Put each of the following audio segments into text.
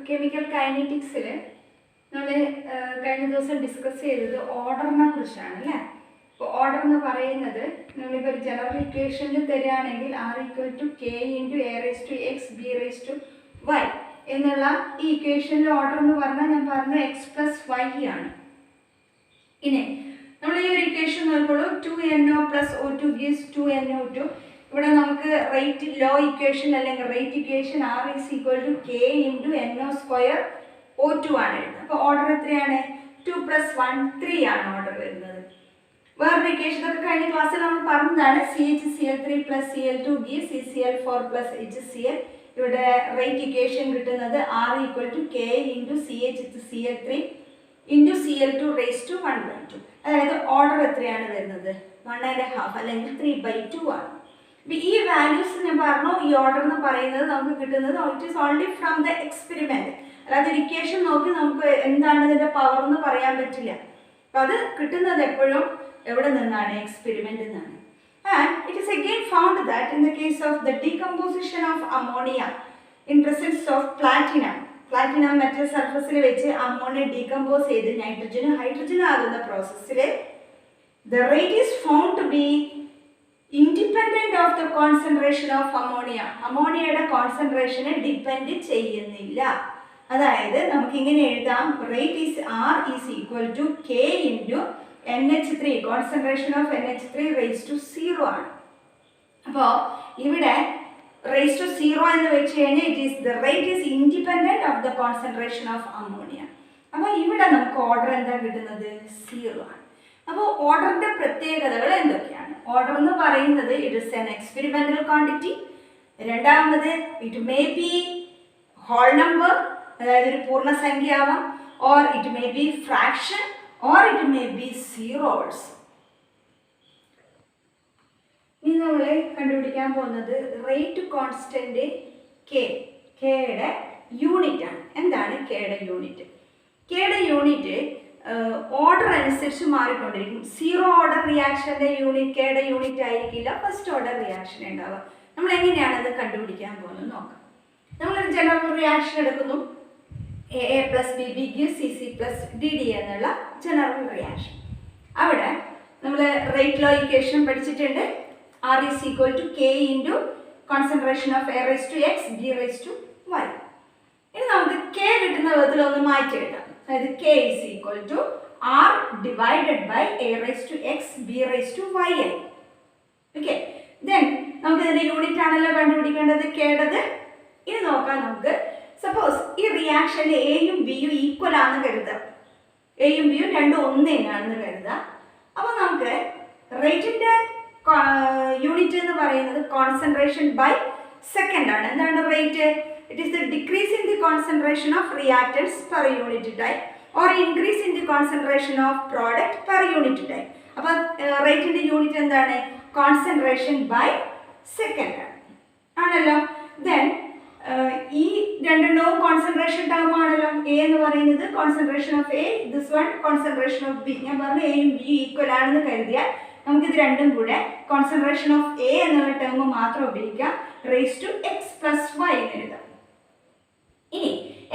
Chemical കൈനറ്റിക്സിൽ നമ്മൾ കഴിഞ്ഞ ദിവസം ഡിസ്കസ് ചെയ്തത് ഓർഡറിനെ കുറിച്ചാണ് അല്ലേ. അപ്പോൾ ഓർഡർ എന്ന് പറയുന്നത് നമ്മളിപ്പോൾ ഒരു ജനറൽ ഇക്വേഷനിൽ തരികയാണെങ്കിൽ R=K(A)(x)(B)(y) എന്നുള്ള ഈ ഇക്വേഷനിലെ ഓർഡർ എന്ന് പറഞ്ഞാൽ ഞാൻ പറഞ്ഞു x+y ആണ്. ഇനി നമ്മൾ ഈ ഒരു ഇക്വേഷൻ നോക്കുള്ളൂ 2NO + O2 gives 2NO2. ഇവിടെ നമുക്ക് റേറ്റ് ലോ ഇക്വേഷൻ അല്ലെങ്കിൽ റേറ്റ് ഇക്വേഷൻ R=K(NO2)O2 ആണ് എഴുതുന്നത്. അപ്പോൾ ഓർഡർ എത്രയാണ്? 2 + 1 3 ആണ് ഓർഡർ വരുന്നത്. വേറൊരു ഇക്വേഷൻ ഒക്കെ കഴിഞ്ഞ ക്ലാസ്സിൽ നമ്മൾ പറഞ്ഞതാണ് CHCl3 + Cl2 gives CCl4 + HCl. ഇവിടെ റേറ്റ് ഇക്വേഷൻ കിട്ടുന്നത് R=K(CHCl3) × Cl2⁻². അതായത് ഓർഡർ എത്രയാണ് വരുന്നത്? 1.5 അല്ലെങ്കിൽ 3/2 ആണ്. ഈ വാല്യൂസ് ഞാൻ പറഞ്ഞു, ഈ ഓർഡർ എന്ന് പറയുന്നത് നമുക്ക് കിട്ടുന്നത് it is only from the experiment. അല്ലാതെ ഒരു ഇക്വേഷൻ നോക്കി നമുക്ക് എന്താണ് ഇതിന്റെ പവർ എന്ന് പറയാൻ പറ്റില്ല. അപ്പൊ അത് കിട്ടുന്നത് എപ്പോഴും എവിടെ നിന്നാണ്? എക്സ്പെരിമെന്റ് നിന്നാണ്. And it is again found that in the case of the decomposition of ammonia in presence of platinum metal സർഫസിൽ വെച്ച് അമോണിയ ഡീകമ്പോസ് ചെയ്ത് നൈട്രജനും ഹൈഡ്രജനും ആകുന്ന പ്രോസസ്സിൽ the rate is found to be independent of the concentration of ammonia. അമോണിയയുടെ കോൺസെൻട്രേഷനെ depend ചെയ്യുന്നില്ല. അതായത് നമുക്ക് ഇങ്ങനെ എഴുതാം, rate is R=K × NH3. Concentration of NH3 ⁻0 ആണ്. അപ്പോൾ ഇവിടെ ⁻0 എന്ന് വെച്ച് കഴിഞ്ഞാൽ the rate is independent of the concentration of ammonia. അപ്പോൾ ഇവിടെ നമുക്ക് ഓർഡർ എന്താ കിട്ടുന്നത്? 0 ആണ്. അപ്പോൾ ഓർഡറിന്റെ പ്രത്യേകതകൾ എന്തൊക്കെയാണ്? ഓർഡർ എന്ന് പറയുന്നത് it is an experimental quantity. രണ്ടാമത് it may be whole number, അതായത് ഒരു പൂർണ്ണസംഖ്യ ആവാം, or it may be fraction, or it may be zeros. ഇനി നമ്മൾ കണ്ടുപിടിക്കാൻ പോകുന്നത് റേറ്റ് കോൺസ്റ്റന്റ് കെയുടെ യൂണിറ്റ് ആണ്. എന്താണ് കെയുടെ യൂണിറ്റ്? കെയുടെ യൂണിറ്റ് ഓർഡർ അനുസരിച്ച് മാറിക്കൊണ്ടിരിക്കും. സീറോ ഓർഡർ റിയാക്ഷൻ്റെ യൂണിറ്റ് കെയുടെ യൂണിറ്റ് ആയിരിക്കില്ല, ഫസ്റ്റ് ഓർഡർ റിയാക്ഷൻ ഉണ്ടാവുക. നമ്മൾ എങ്ങനെയാണ് അത് കണ്ടുപിടിക്കാൻ പോകുന്നത് നോക്കാം. നമ്മളൊരു ജനറൽ റിയാക്ഷൻ എടുക്കുന്നു. AA + BB gives CC + DD എന്നുള്ള ജനറൽ റിയാക്ഷൻ. അവിടെ നമ്മൾ റേറ്റ് ലോ ഇക്വേഷൻ പഠിച്ചിട്ടുണ്ട്. R=K × concentration of A⁻x B⁻y. ഇനി നമുക്ക് K കിട്ടുന്ന വിധത്തിൽ ഒന്ന് മാറ്റി എഴുതാം. അതായത് K = R / A⁻x B⁻y. Okay, then നമുക്ക് ഇതിന്റെ യൂണിറ്റ് ആണല്ലോ കണ്ടുപിടിക്കേണ്ടത് Kയുടേത്. ഇനി നോക്കാം നമുക്ക്. സപ്പോസ് ഈ റിയാക്ഷനിൽ എയും ബിയും ഈക്വൽ ആണെന്ന് കരുതാം. എയും ബിയും രണ്ടും ഒന്ന് തന്നെയാണെന്ന് കരുതാം. അപ്പോൾ നമുക്ക് റേറ്റിന്റെ യൂണിറ്റ് എന്ന് പറയുന്നത് കോൺസെൻട്രേഷൻ ബൈ സെക്കൻഡ് ആണ്. എന്താണ് rate? It is the decrease in the concentration of reactance per unit time or increase in the concentration of product per unit time. അപ്പോൾ റേറ്റിന്റെ യൂണിറ്റ് എന്താണ്? കോൺസെൻട്രേഷൻ ബൈ സെക്കൻഡ് ആണല്ലോ. Then ഈ രണ്ടെണ്ണവും concentration term ആണല്ലോ. A എന്ന് പറയുന്നത് concentration of A, this one concentration of B. ഞാൻ പറഞ്ഞു എയും ബിയും ഈക്വൽ ആണെന്ന് കരുതിയാൽ നമുക്കിത് രണ്ടും കൂടെ കോൺസെൻട്രേഷൻ ഓഫ് എ എന്നുള്ള ടേം മാത്രം ഉപയോഗിക്കാം. ⁻x+y എന്ന് എഴുതാം. ഇനി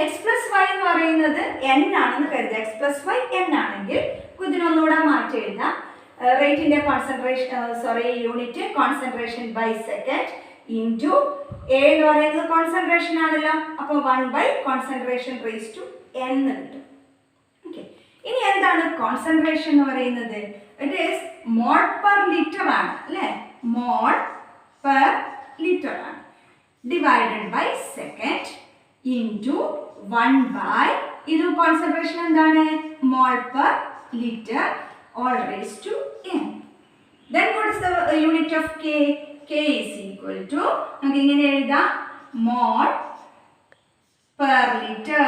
x+y എന്ന് പറയുന്നത് n ആണെന്ന് കരുതുക. x+y n ആണെങ്കിൽ ഇതിനൊന്നുകൂടെ മാറ്റി എഴുതാം. റേറ്റിന്റെ unit concentration by second into a എന്ന് പറയുന്നത് കോൺസെൻട്രേഷൻ ആണല്ലോ. അപ്പോൾ 1/concentration raised to n കിട്ടും. ഓക്കെ, ഇനി എന്താണ് കോൺസെൻട്രേഷൻ എന്ന് പറയുന്നത്? It is mall per litre ആണ് അല്ലേ. മോൾ പെർ ലിറ്റർ ആണ്. ഡിവൈഡഡ് ബൈ സെക്കൻഡ് ഇൻറ്റു 1/, ഇത് കോൺസെൻട്രേഷൻ എന്താണ്? മോൾ per litre all raised to n. Then what is the unit of K? K = നമുക്ക് ഇങ്ങനെ എഴുതാം, മോൾ പെർ ലിറ്റർ.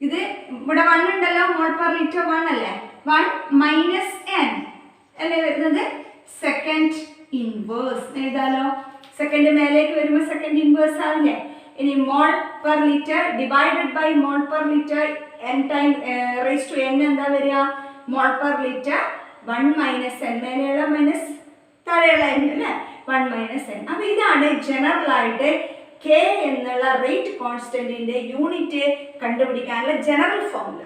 ഇത് ഇവിടെ 1 ഉണ്ടല്ലോ, മോൾ പെർ ലിറ്റർ 1 അല്ലേ. 1 - n അല്ലേ വരുന്നത്. സെക്കൻഡ് ഇൻവേഴ്സ് എഴുതാലോ. സെക്കൻഡ് മേലേക്ക് വരുമ്പോൾ സെക്കൻഡ് ഇൻവേഴ്സ് ആവില്ലേ. ഇനി mole per litre divided by mole per litre n time raised to n എന്താ വരിക? മോൾ പെർ ലിറ്റർ 1 - n, മേലെയുള്ള മൈനസ് താഴെയുള്ള n അല്ലേ. 1 - n. അപ്പോൾ ഇതാണ് ജനറൽ ആയിട്ട് കെ എന്നുള്ള റേറ്റ് കോൺസ്റ്റന്റിന്റെ യൂണിറ്റ് കണ്ടുപിടിക്കാനുള്ള ജനറൽ ഫോർമുല.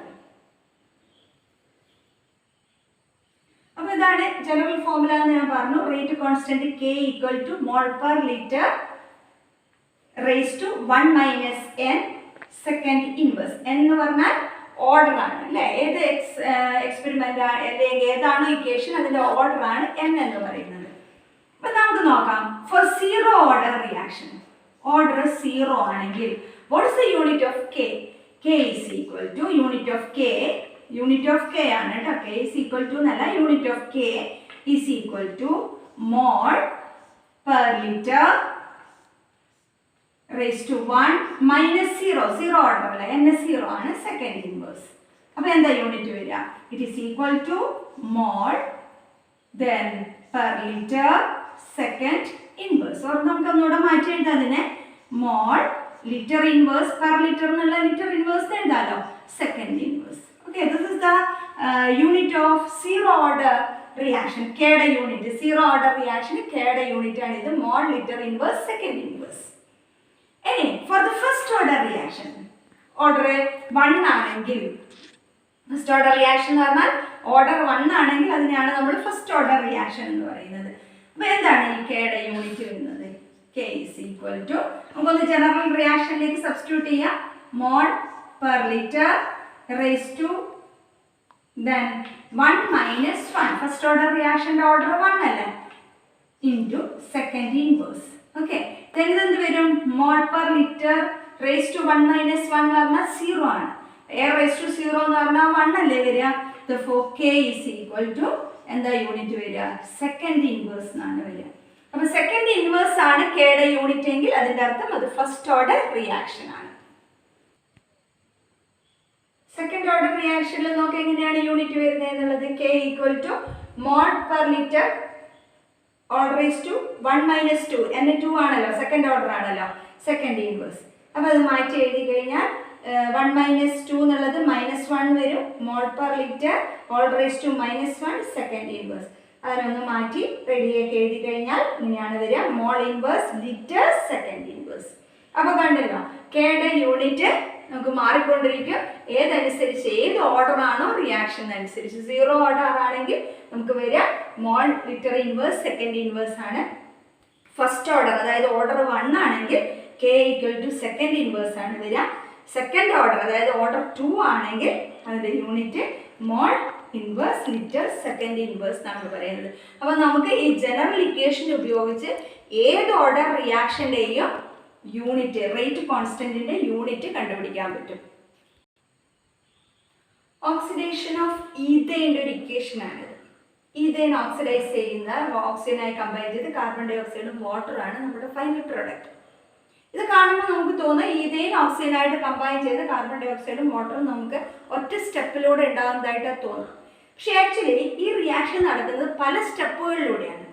അപ്പൊ ഇതാണ് ജനറൽ ഫോർമുല എന്ന് ഞാൻ പറഞ്ഞു. Rate constant K equal to mole per litre raise to 1 - n second inverse. എന്ന് പറഞ്ഞാൽ ഓർഡർ ആണ് അല്ലെ, ഏത് എക്സ്പെരിമെന്റ് അല്ലെങ്കിൽ ഏതാണോ ഇക്വേഷൻ അതിന്റെ ഓർഡർ ആണ് n എന്ന് പറയുന്നത്. അപ്പൊ നമുക്ക് നോക്കാം. For zero order reaction, order 0 ആണെങ്കിൽ what is the unit of K? K is equal to unit of K ആണ് കേട്ടോ. കെ ഈസ് ഈക്വൽ ടു എന്നല്ല, unit of K is equal to mole per litre raise to 1 - 0 order അല്ല, n 0 ആണ്, second inverse. അപ്പൊ എന്താ unit വരിക? It is equal to mole then per litre second inverse. Or നമുക്ക് ഒന്നുകൂടെ മാറ്റി എഴുതാം അതിനെ. Mole litre inverse per litre എന്നുള്ള ലിറ്റർ ഇൻവേഴ്സ് എഴുതാലോ, second inverse. Okay, this is the unit of zero order reaction. കെയുടെ യൂണിറ്റ്, സീറോ ഓർഡർ റിയാക്ഷൻ കെയുടെ unit ആണ് ഇത്, mole litre inverse second inverse. ഇനി for the first order reaction, order 1 ആണെങ്കിൽ, first order reaction എന്ന് പറഞ്ഞാൽ order 1 ആണെങ്കിൽ അതിനെയാണ് നമ്മൾ ഫസ്റ്റ് ഓർഡർ റിയാക്ഷൻ എന്ന് പറയുന്നത്. അപ്പൊ എന്താണ് ഈ കെയുടെ യൂണിറ്റ് വരുന്നത്? കെ ഈസ് ഈക്വൽ ടു, നമുക്കൊന്ന് ജനറൽ റിയാക്ഷനിലേക്ക് സബ്സ്റ്റിറ്റ്യൂട്ട് ചെയ്യാം. Mole per litre raise to then 1 - 1, first order റിയാക്ഷന്റെ ഓർഡർ 1 അല്ല, ഇൻറ്റു സെക്കൻഡ് ഇൻവേഴ്സ്. ഓക്കെ, ഇതെന്ത് വരും? Mole per litre raise to 1 - 1 എന്ന് പറഞ്ഞാൽ 0 ആണ്. എ റേസ് ടു 0 എന്ന് പറഞ്ഞാൽ 1 അല്ലേ വരിക. therefore k is equal to എന്താ യൂണിറ്റ് വരിക? സെക്കൻഡ് ഇൻവേഴ്സ് എന്നാണ് വരിക. അപ്പൊ സെക്കൻഡ് ഇൻവേഴ്സ് ആണ് കെയുടെ യൂണിറ്റ് എങ്കിൽ അതിന്റെ അർത്ഥം അത് ഫസ്റ്റ് ഓർഡർ റിയാക്ഷൻ ആണ്. സെക്കൻഡ് ഓർഡർ റിയാക്ഷനിൽ നോക്കാം എങ്ങനെയാണ് യൂണിറ്റ് വരുന്നത് എന്നുള്ളത്. K equal to mole per litre order raise to 1 - 2, n 2 ആണല്ലോ, സെക്കൻഡ് ഓർഡർ ആണല്ലോ, സെക്കൻഡ് ഇൻവേഴ്സ്. അപ്പൊ അത് മാറ്റി എഴുതി കഴിഞ്ഞാൽ 1 - 2 എന്നുള്ളത് -1 വരും. Mole per litre order raise to -1 second inverse. അതിനൊന്ന് മാറ്റി റെഡിയാക്കി എഴുതി കഴിഞ്ഞാൽ ഇങ്ങനെയാണ് വരിക, mole inverse litre second inverse. അപ്പൊ കണ്ടല്ലോ, കെയുടെ യൂണിറ്റ് നമുക്ക് മാറിക്കൊണ്ടിരിക്കും ഏതനുസരിച്ച്, ഏത് ഓർഡർ ആണോ റിയാക്ഷൻ അനുസരിച്ച്. 0 ഓർഡർ ആണെങ്കിൽ നമുക്ക് വരിക mole litre inverse second inverse ആണ്. ഫസ്റ്റ് ഓർഡർ അതായത് ഓർഡർ 1 ആണെങ്കിൽ K equal to second inverse ആണ് വരിക. സെക്കൻഡ് ഓർഡർ അതായത് ഓർഡർ 2 ആണെങ്കിൽ അതിന്റെ unit mole inverse litre second inverse എന്നാണ് പറയുന്നത്. അപ്പൊ നമുക്ക് ഈ ജനറൽ ഇക്വേഷൻ ഉപയോഗിച്ച് ഏത് ഓർഡർ റിയാക്ഷന്റെയും യൂണിറ്റ്, റേറ്റ് കോൺസ്റ്റന്റിന്റെ യൂണിറ്റ് കണ്ടുപിടിക്കാൻ പറ്റും. ഓക്സിഡേഷൻ ഓഫ് ഈഥെയിൻ്റെ ഒരു ഇക്വേഷൻ ആണിത്. ഈഥെയിൻ ഓക്സിഡൈസ് ചെയ്യുന്ന ഓക്സിജനായി കമ്പൈൻ ചെയ്ത് കാർബൺ ഡൈ ഓക്സൈഡും വാട്ടറാണ് നമ്മുടെ ഫൈനൽ പ്രോഡക്റ്റ്. ഇത് കാണുമ്പോൾ നമുക്ക് തോന്നുക ഈഥെയിൻ ഓക്സിജനായിട്ട് കമ്പൈൻ ചെയ്ത് കാർബൺ ഡൈ ഓക്സൈഡും വാട്ടറും നമുക്ക് ഒറ്റ സ്റ്റെപ്പിലൂടെ ഉണ്ടാകുന്നതായിട്ടാണ് തോന്നുന്നത്. പക്ഷെ ആക്ച്വലി ഈ റിയാക്ഷൻ നടക്കുന്നത് പല സ്റ്റെപ്പുകളിലൂടെയാണ്.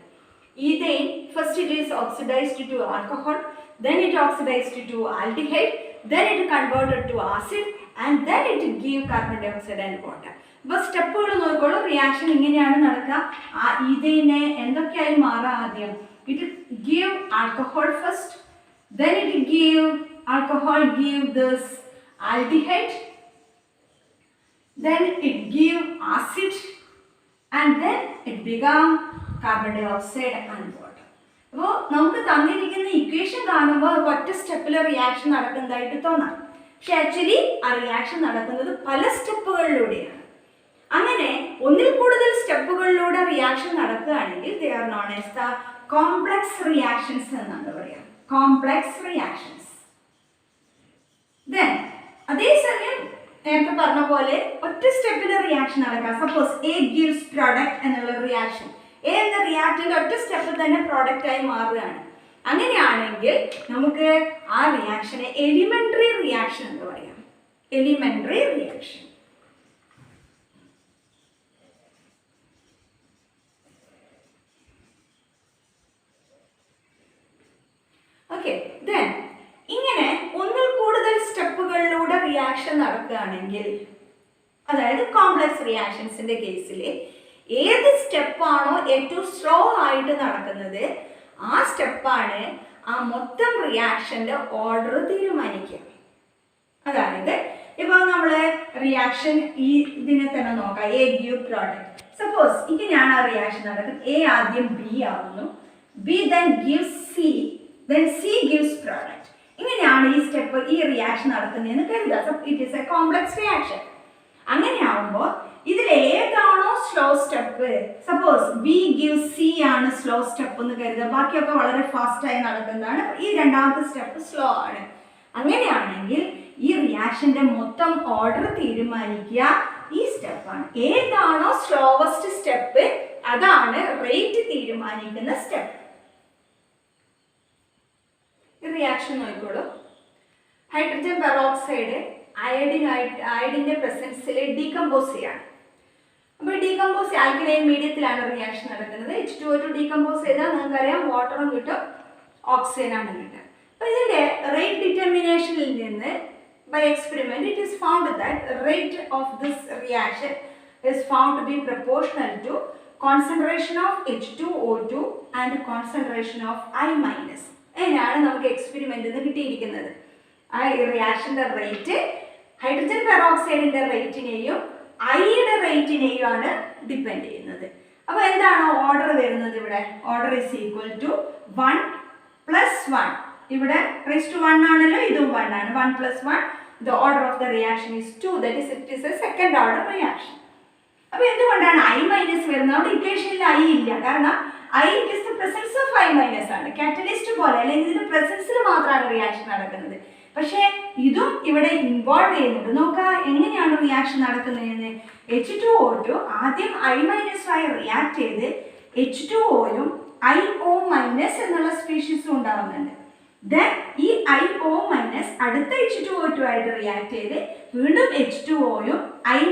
Ethane first it is oxidized to alcohol, then it oxidized to aldehyde, then it converted to acid, and then it give carbon dioxide and water. അപ്പോൾ സ്റ്റെപ്പുകൾ നോക്കിക്കോളൂ, റിയാക്ഷൻ ഇങ്ങനെയാണ് നടക്കുക. ആ ഈഥെയിനെ എന്തൊക്കെയായി മാറാം? ആദ്യം it give alcohol first, then it give alcohol give this aldehyde, then it give acid, and then it become carbon dioxide and water. അപ്പോൾ നമുക്ക് തന്നിരിക്കുന്ന ഇക്വേഷൻ കാണുമ്പോൾ ഒറ്റ സ്റ്റെപ്പിൽ റിയാക്ഷൻ നടക്കുന്നതായിട്ട് തോന്നാം. പക്ഷെ ആക്ച്വലി ആ റിയാക്ഷൻ നടക്കുന്നത് പല സ്റ്റെപ്പുകളിലൂടെയാണ്. അങ്ങനെ ഒന്നിൽ കൂടുതൽ സ്റ്റെപ്പുകളിലൂടെ റിയാക്ഷൻ നടക്കുകയാണെങ്കിൽ they are known as the complex reactions എന്നാണ് പറയാം. Complex reactions. ദെൻ അതേസമയം നേരത്തെ പറഞ്ഞ പോലെ ഒറ്റ സ്റ്റെപ്പിൽ റിയാക്ഷൻ നടക്കാം. സപ്പോസ് എ ഗിവ്സ് പ്രോഡക്റ്റ് എന്നുള്ള റിയാക്ഷൻ, എ എന്ന റിയാക്ടന്റ് ഒറ്റ സ്റ്റെപ്പിൽ തന്നെ പ്രോഡക്റ്റ് ആയി മാറുകയാണ്. അങ്ങനെയാണെങ്കിൽ നമുക്ക് ആ റിയാക്ഷനെ എലിമെന്ററി റിയാക്ഷൻ എന്ന് പറയാം. Elementary reaction. ഓക്കെ, ദെൻ ഇങ്ങനെ ഒന്നിൽ കൂടുതൽ സ്റ്റെപ്പുകളിലൂടെ റിയാക്ഷൻ നടക്കുകയാണെങ്കിൽ, അതായത് കോംപ്ലക്സ് റിയാക്ഷൻസിന്റെ കേസിൽ ഏത് സ്റ്റെപ്പാണോ ഏറ്റവും സ്ലോ ആയിട്ട് നടക്കുന്നത് ആ സ്റ്റെപ്പാണ് ആ മൊത്തം റിയാക്ഷൻ്റെ ഓർഡർ തീരുമാനിക്കുക. അതായത് ഇപ്പോൾ നമ്മൾ റിയാക്ഷൻ ഈ ഇതിനെ തന്നെ നോക്കാം. A give product. സപ്പോസ് ഇങ്ങനെയാണ് ആ റിയാക്ഷൻ നടക്കുന്നത്. എ ആദ്യം ബി ആവുന്നു, B then gives C, then C gives product. ഇങ്ങനെയാണ് ഈ സ്റ്റെപ്പ് ഈ റിയാക്ഷൻ നടക്കുന്നതെന്ന് കരുതുക. It is a complex reaction. അങ്ങനെയാവുമ്പോൾ ഇതിൽ ഏതാണോ slow step, suppose B gives C ആണ് സ്ലോ സ്റ്റെപ്പ് എന്ന് കരുതുക, ബാക്കിയൊക്കെ വളരെ ഫാസ്റ്റായി നടക്കുന്നതാണ്, ഈ രണ്ടാമത്തെ സ്റ്റെപ്പ് സ്ലോ ആണ്. അങ്ങനെയാണെങ്കിൽ ഈ റിയാക്ഷന്റെ മൊത്തം ഓർഡർ തീരുമാനിക്കുക ഈ സ്റ്റെപ്പാണ്. ഏതാണോ സ്ലോവസ്റ്റ് സ്റ്റെപ്പ് അതാണ് റേറ്റ് തീരുമാനിക്കുന്ന സ്റ്റെപ്പ്. ഈ റിയാക്ഷൻ നോക്കിക്കോളൂ. ഹൈഡ്രജൻ പെറോക്സൈഡ് അയഡിന്റെ പ്രസൻസിൽ ഡീകമ്പോസ് ചെയ്യാണ്. അപ്പോൾ ഡീകമ്പോസ് ആൽക്കലൈൻ മീഡിയത്തിലാണ് റിയാക്ഷൻ നടക്കുന്നത്. H2O2 ഡീകമ്പോസ് ചെയ്താൽ നിങ്ങൾക്കറിയാം വാട്ടറും കിട്ടും, ഓക്സിജനാണ് കിട്ടുക. അപ്പോൾ ഇതിന്റെ റേറ്റ് ഡിറ്റർമിനേഷനിൽ നിന്ന് by experiment it is found that rate of this reaction is found to be proportional to concentration of H2O2 and concentration of I-. അതിനാണ് നമുക്ക് എക്സ്പെരിമെന്റിൽ നിന്ന് കിട്ടിയിരിക്കുന്നത്. ആ റിയാക്ഷന്റെ റേറ്റ് ഹൈഡ്രജൻ പെറോക്സൈഡിന്റെ റേറ്റിനെയും ഐയുടെ റേറ്റിനെയും ആണ് ഡിപ്പെൻഡ് ചെയ്യുന്നത്. അപ്പോൾ എന്താണ് ഓർഡർ വരുന്നത്? ഇവിടെ ഓർഡർ ഇസ് ഈക്വൽ ടു 1 + 1. ഇവിടെ റേസ് ടു 1 ആണല്ലോ, ഇതും 1 ആണ്. 1 + 1, the order of the reaction is 2, that is it is a second order reaction. അപ്പോൾ എന്തുകൊണ്ടാണ് I- വരുന്നത്? അവിടെ ഇക്വേഷനിൽ I ഇല്ല, കാരണം I is the presence of I- ആണ്. കാറ്റലിസ്റ്റ് പോലെ അല്ലെങ്കിൽ ഇതിന്റെ പ്രസൻസിൽ മാത്രമാണ് റിയാക്ഷൻ നടക്കുന്നത്. പക്ഷേ ഇതും ഇവിടെ ഇൻവോൾവ് ചെയ്യുന്നുണ്ട്. നോക്കുക എങ്ങനെയാണ് റിയാക്ഷൻ നടക്കുന്നതെന്ന്. H2O2 ആദ്യം I- റിയാക്ട് ചെയ്ത് H2Oയും IO- എന്നുള്ള സ്പീഷീസും ഉണ്ടാവുന്നുണ്ട്. ദെൻ ഈ IO- അടുത്ത H2O2 ആയിട്ട് റിയാക്ട് ചെയ്ത് വീണ്ടും H2Oയും I-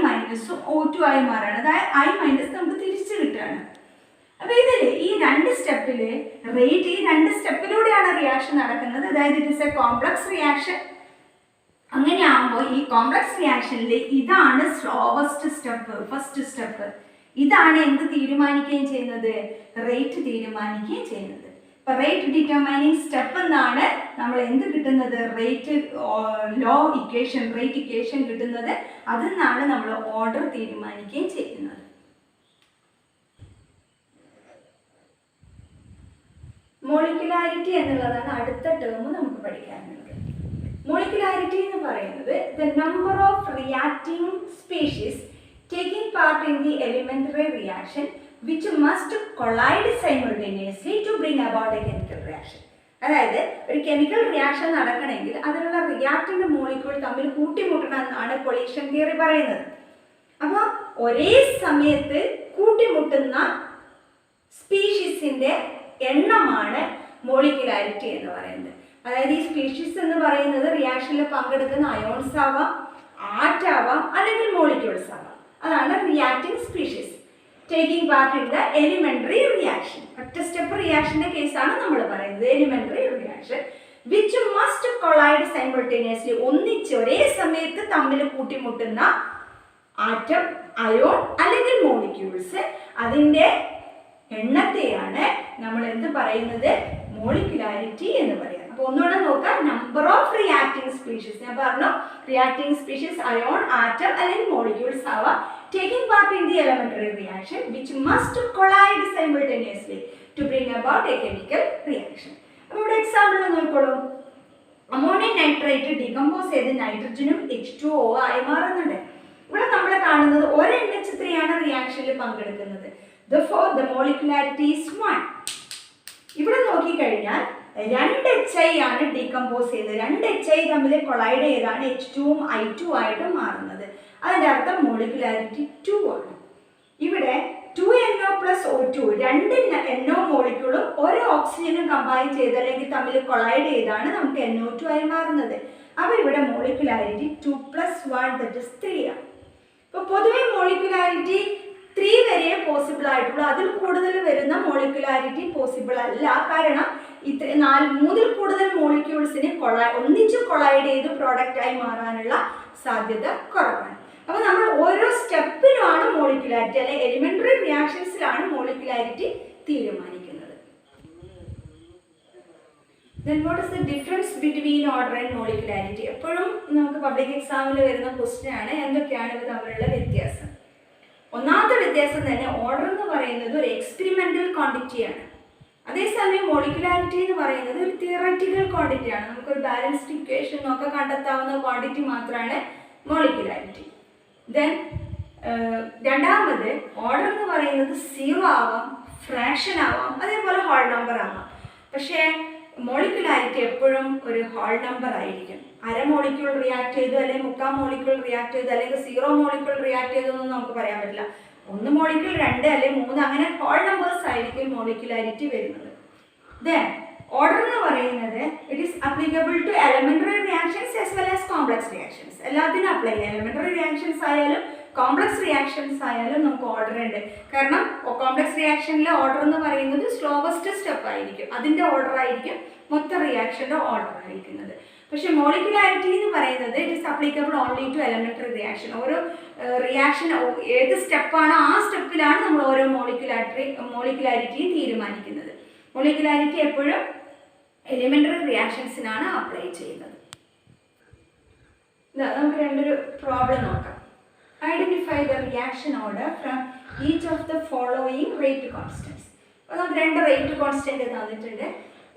O2 ആയി മാറാണ്. അതായത് I- നമുക്ക് തിരിച്ചു കിട്ടുകയാണ്. അപ്പോൾ ഇതിൽ ഈ രണ്ട് സ്റ്റെപ്പിൽ റേറ്റ്, ഈ രണ്ട് സ്റ്റെപ്പിലൂടെയാണ് റിയാക്ഷൻ നടക്കുന്നത്. അതായത് it is A complex reaction. അങ്ങനെയാകുമ്പോൾ ഈ കോംപ്ലക്സ് റിയാക്ഷനിൽ ഇതാണ് സ്ലോവസ്റ്റ് സ്റ്റെപ്പ്, ഫസ്റ്റ് സ്റ്റെപ്പ്. ഇതാണ് എന്ത് തീരുമാനിക്കുകയും ചെയ്യുന്നത്? റേറ്റ് തീരുമാനിക്കുകയും ചെയ്യുന്നത്. ഇപ്പോൾ റേറ്റ് ഡിറ്റർമൈനിങ് സ്റ്റെപ്പ് എന്നാണ് നമ്മൾ എന്ത് കിട്ടുന്നത്? Rate law equation, rate equation കിട്ടുന്നത്. അതിൽ നിന്നാണ് നമ്മൾ ഓർഡർ തീരുമാനിക്കുകയും ചെയ്യുന്നത്. മോളിക്കുലാരിറ്റി എന്നുള്ളതാണ് അടുത്ത ടേം നമുക്ക് പഠിക്കാനുള്ളത്. മോളിക്കുലാരിറ്റി എന്ന് പറയുന്നത് the number of reacting species taking part in the elementary reaction which must collide simultaneously to bring about a chemical reaction. അതായത് ഒരു കെമിക്കൽ റിയാക്ഷൻ നടക്കണമെങ്കിൽ അതിലുള്ള റിയാക്ടിന്റെ മോളിക്യൂൾ തമ്മിൽ കൂട്ടിമുട്ടണം എന്നാണ് കൊളീഷൻ തിയറി പറയുന്നത്. അപ്പോൾ ഒരേ സമയത്ത് കൂട്ടിമുട്ടുന്ന സ്പീഷീസിന്റെ എണ്ണമാണ് മോളിക്കുലാരിറ്റി എന്ന് പറയുന്നത്. അതായത് ഈ സ്പീഷീസ് എന്ന് പറയുന്നത് റിയാക്ഷനിൽ പങ്കെടുക്കുന്ന അയോൺസ് ആവാം, ആറ്റാവാം, അല്ലെങ്കിൽ മോളിക്യൂൾസ് ആവാം. അതാണ് reacting species taking part in the elementary reaction. ഒറ്റ സ്റ്റെപ്പ് റിയാക്ഷന്റെ കേസാണ് നമ്മൾ പറയുന്നത് elementary reaction. Which must collide simultaneously, ഒന്നിച്ച് ഒരേ സമയത്ത് തമ്മിൽ കൂട്ടിമുട്ടുന്ന ആറ്റം, അയോൺ അല്ലെങ്കിൽ മോളിക്യൂൾസ്, അതിൻ്റെ എണ്ണത്തെയാണ് നമ്മൾ എന്ത് പറയുന്നത്? മോളിക്കുലാരിറ്റി എന്ന് പറയുന്നത്. അപ്പോൾ ഒന്നുകൂടെ നോക്കാം. നമ്പർ ഓഫ് റിയാക്ടിങ് സ്പീഷീസ്, ഞാൻ പറഞ്ഞു റിയാക്ടിങ് സ്പീഷീസ് അയോൺ, ആറ്റം അല്ലെങ്കിൽ മോളിക്യൂൾസ് ആവാം, taking part in the elementary reaction which must collide simultaneously to bring about a chemical reaction. അപ്പോൾ ഇവിടെ എക്സാമ്പിൾ നോക്കിക്കോളൂ. അമോണിയം നൈട്രേറ്റ് ഡീകമ്പോസ് ചെയ്ത് നൈട്രജനും H2O ആയി മാറുന്നുണ്ട്. ഇവിടെ നമ്മൾ കാണുന്നത് ഒരു NH3 ആണ് റിയാക്ഷനിൽ പങ്കെടുക്കുന്നത്. Therefore the molecularity is 1. ഇവിടെ നോക്കിക്കഴിഞ്ഞാൽ 2 HI ആണ് ഡീകമ്പോസ് ചെയ്തത്. 2 HI തമ്മിൽ കൊളൈഡ് ചെയ്താണ് H2ഉം I2 ആയിട്ട് മാറുന്നത്. അതിൻ്റെ അർത്ഥം മോളിക്കുലാരിറ്റി 2 ആണ്. ഇവിടെ 2NO + O2, 2 NO മോളിക്യൂളും ഒരു ഓക്സിജനും കമ്പൈൻ ചെയ്ത് അല്ലെങ്കിൽ തമ്മിൽ കൊളൈഡ് ചെയ്താണ് നമുക്ക് NO2 ആയി മാറുന്നത്. അപ്പോൾ ഇവിടെ മോളിക്കുലാരിറ്റി 2 + 1 that is 3 ആണ്. ഇപ്പോൾ പൊതുവെ മോളിക്കുലാരിറ്റി 3 വരെ പോസിബിൾ ആയിട്ടുള്ളൂ. അതിൽ കൂടുതൽ വരുന്ന മോളിക്കുലാരിറ്റി പോസിബിൾ അല്ല. കാരണം 3ൽ കൂടുതൽ മോളിക്യൂൾസിന് ഒന്നിച്ച് കൊളൈഡ് ചെയ്ത് പ്രോഡക്റ്റായി മാറാനുള്ള സാധ്യത കുറവാണ്. അപ്പോൾ നമ്മൾ ഓരോ സ്റ്റെപ്പിലാണ് മോളിക്കുലാരിറ്റി, അല്ലെങ്കിൽ എലിമെന്ററി റിയാക്ഷൻസിലാണ് മോളിക്കുലാരിറ്റി തീരുമാനിക്കുന്നത്. Then what is the difference between order and molecularity? എപ്പോഴും നമുക്ക് പബ്ലിക് എക്സാമിൽ വരുന്ന ക്വസ്റ്റ്യൻ ആണ് എന്തൊക്കെയാണ് ഇവ തമ്മിലുള്ള വ്യത്യാസം. ഒന്നാമത്തെ വ്യത്യാസം തന്നെ ഓർഡർ എന്ന് പറയുന്നത് ഒരു എക്സ്പെരിമെന്റൽ ക്വാണ്ടിറ്റിയാണ്. അതേസമയം മോളിക്കുലാരിറ്റി എന്ന് പറയുന്നത് ഒരു തിയററ്റിക്കൽ ക്വാണ്ടിറ്റിയാണ്. നമുക്കൊരു ബാലൻസ്ഡ് ഇക്വേഷൻ ഒക്കെ കണ്ടെത്താവുന്ന ക്വാണ്ടിറ്റി മാത്രമാണ് മോളിക്കുലാരിറ്റി. ദെൻ രണ്ടാമത് ഓർഡർ എന്ന് പറയുന്നത് 0 ആവാം, ഫ്രാക്ഷൻ ആവാം, അതേപോലെ ഹോൾ നമ്പർ ആവാം. പക്ഷേ മോളിക്കുലാരിറ്റി എപ്പോഴും ഒരു ഹോൾ നമ്പർ ആയിരിക്കും. അര മോളിക്യൂൾ റിയാക്ട് ചെയ്തു, അല്ലെങ്കിൽ 3/4 മോളിക്യൂൾ റിയാക്ട് ചെയ്തു, അല്ലെങ്കിൽ 0 മോളിക്യൂൾ റിയാക്ട് ചെയ്തതൊന്നും നമുക്ക് പറയാൻ പറ്റില്ല. 1 മോളിക്യൂൾ 2 അല്ലെങ്കിൽ 3 അങ്ങനെ ഹോൾ നമ്പേഴ്സ് ആയിരിക്കും മോളിക്കുലാരിറ്റി വരുന്നത്. ദെൻ ഓർഡർ എന്ന് പറയുന്നത് it is applicable to elementary reactions as well as complex reactions. എല്ലാത്തിനും അപ്ലൈ ചെയ്യാം. എലമെന്ററി റിയാക്ഷൻസ് ആയാലും കോംപ്ലക്സ് റിയാക്ഷൻസ് ആയാലും നമുക്ക് ഓർഡർ ഉണ്ട്. കാരണം കോംപ്ലക്സ് റിയാക്ഷനിലെ ഓർഡർ എന്ന് പറയുന്നത് സ്ലോവസ്റ്റ് സ്റ്റെപ്പ് ആയിരിക്കും, അതിൻ്റെ ഓർഡർ ആയിരിക്കും മൊത്തം റിയാക്ഷൻ്റെ ഓർഡർ ആയിരിക്കുന്നത്. പക്ഷേ മോളിക്കുലാരിറ്റി എന്ന് പറയുന്നത് it is applicable only to elementary reaction. ഓരോ റിയാക്ഷൻ ഏത് സ്റ്റെപ്പാണ് ആ സ്റ്റെപ്പിലാണ് നമ്മൾ ഓരോ മോളിക്കുലാരിറ്റിയും തീരുമാനിക്കുന്നത്. മോളിക്കുലാരിറ്റി എപ്പോഴും എലിമെന്ററി റിയാക്ഷൻസിനാണ് അപ്ലൈ ചെയ്യുന്നത്. നമുക്ക് രണ്ടൊരു പ്രോബ്ലം നോക്കാം. Identify the reaction order from each of the following rate constants. അപ്പോൾ നമുക്ക് 2 റേറ്റ് കോൺസ്റ്റന്റ് തന്നിട്ടുണ്ട്.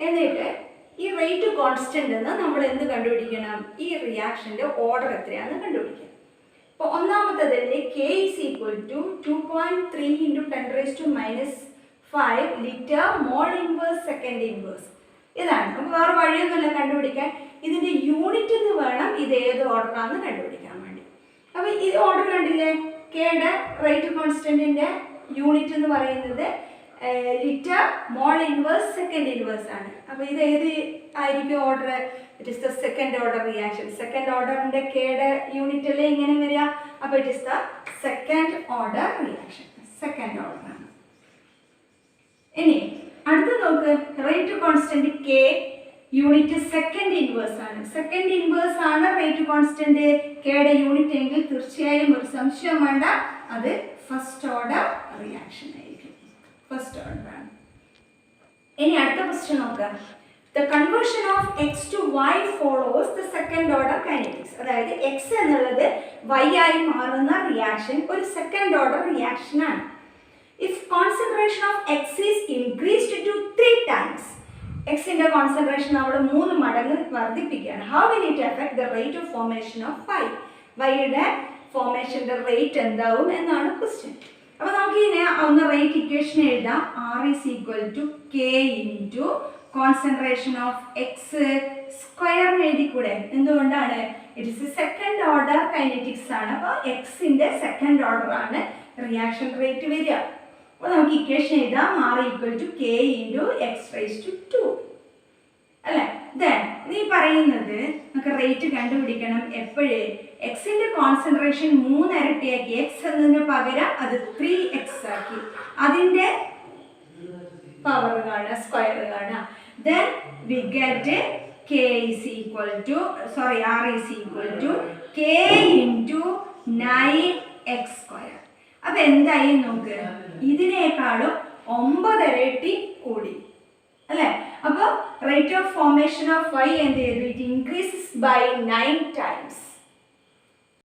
എന്നിട്ട് ഈ റേറ്റ് കോൺസ്റ്റന്റ് എന്ന് നമ്മൾ എന്ത് കണ്ടുപിടിക്കണം? ഈ റിയാക്ഷൻ്റെ ഓർഡർ എത്രയാണെന്ന് കണ്ടുപിടിക്കണം. അപ്പോൾ ഒന്നാമത്തതിൻ്റെ K is equal to 2.3 × 10⁻⁵ litre mole inverse second inverse. ഇതാണ് നമുക്ക് വേറെ വഴിയൊന്നുമില്ല കണ്ടുപിടിക്കാൻ. ഇതിൻ്റെ യൂണിറ്റ് എന്ന് വേണം ഇത് ഏത് ഓർഡറാണെന്ന് കണ്ടുപിടിക്കാൻ വേണ്ടി. അപ്പോൾ ഈ ഓർഡർ കണ്ടില്ലേ? കെയുടെ റേറ്റ് കോൺസ്റ്റന്റിൻ്റെ യൂണിറ്റ് എന്ന് പറയുന്നത് litre mole inverse second inverse ആണ്. അപ്പോൾ ഇത് ഏത് ആയിരിക്കും order? It is the second order reaction. Second ഓർഡറിൻ്റെ കെയുടെ യൂണിറ്റ് അല്ലേ ഇങ്ങനെ വരിക? അപ്പോൾ it is the second order reaction, second order ആണ്. ഇനി അടുത്ത് നോക്ക്, rate constant K unit second inverse ആണ്. സെക്കൻഡ് ഇൻവേഴ്സ് ആണ് റേറ്റ് കോൺസ്റ്റന്റ് കെയുടെ യൂണിറ്റ് എങ്കിൽ തീർച്ചയായും ഒരു സംശയം വേണ്ട, അത് ഫസ്റ്റ് ഓർഡർ റിയാക്ഷൻ ആയിരിക്കും, ഫസ്റ്റ് ഓർഡർ ആണ്. ഇനി അടുത്ത ക്വസ്റ്റ്യൻ നോക്കാം. The conversion of x to y follows the second order kinetics. അതായത് x എന്നുള്ളത് y ആയി മാറുന്ന റിയാക്ഷൻ ഒരു സെക്കൻഡ് ഓർഡർ റിയാക്ഷൻ ആണ്. If concentration of x is increased to 3 times, x ന്റെ കോൺസെൻട്രേഷൻ നമ്മൾ 3 മടങ്ങ് വർദ്ധിപ്പിക്കുകയാണ്. How will it affect the rate of formation of y? y യുടെ ഫോർമേഷന്റെ റേറ്റ് എന്താവും എന്നാണ് ക്വസ്റ്റ്യൻ. അപ്പോൾ നമുക്ക് ഇതിനെ ഒന്ന് റേറ്റ് ഇക്വേഷൻ എഴുതാം. R is equal to k into concentration of x square എഴുതിക്കൂടെ? എന്തുകൊണ്ടാണ്? It is second order kinetics ആണ്. അപ്പോൾ എക്സിന്റെ സെക്കൻഡ് ഓർഡർ ആണ് റിയാക്ഷൻ റേറ്റ് വരിക. അപ്പോൾ നമുക്ക് ഇക്വേഷൻ എഴുതാം. R equal to k into x raised to 2 അല്ലേ? ദെൻ നീ പറയുന്നത് നമുക്ക് റേറ്റ് കണ്ടുപിടിക്കണം. എപ്പോഴേ എക്സിന്റെ കോൺസെൻട്രേഷൻ 3 ഇരട്ടിയാക്കി, എക്സ് എന്നതിന് പകരം അത് 3x ആക്കി, അതിൻ്റെ പവർ കാണുക, സ്ക്വയർ കാണുക. Then we get k is equal to, sorry, R is equal to k into 9x square. അപ്പോൾ എന്തായി നോക്ക്, ഇതിനേക്കാളും 9 ഇരട്ടി കൂടി അല്ലേ? അപ്പോൾ rate of formation of y എന്ത് ചെയ്തു? It increases by 9 times.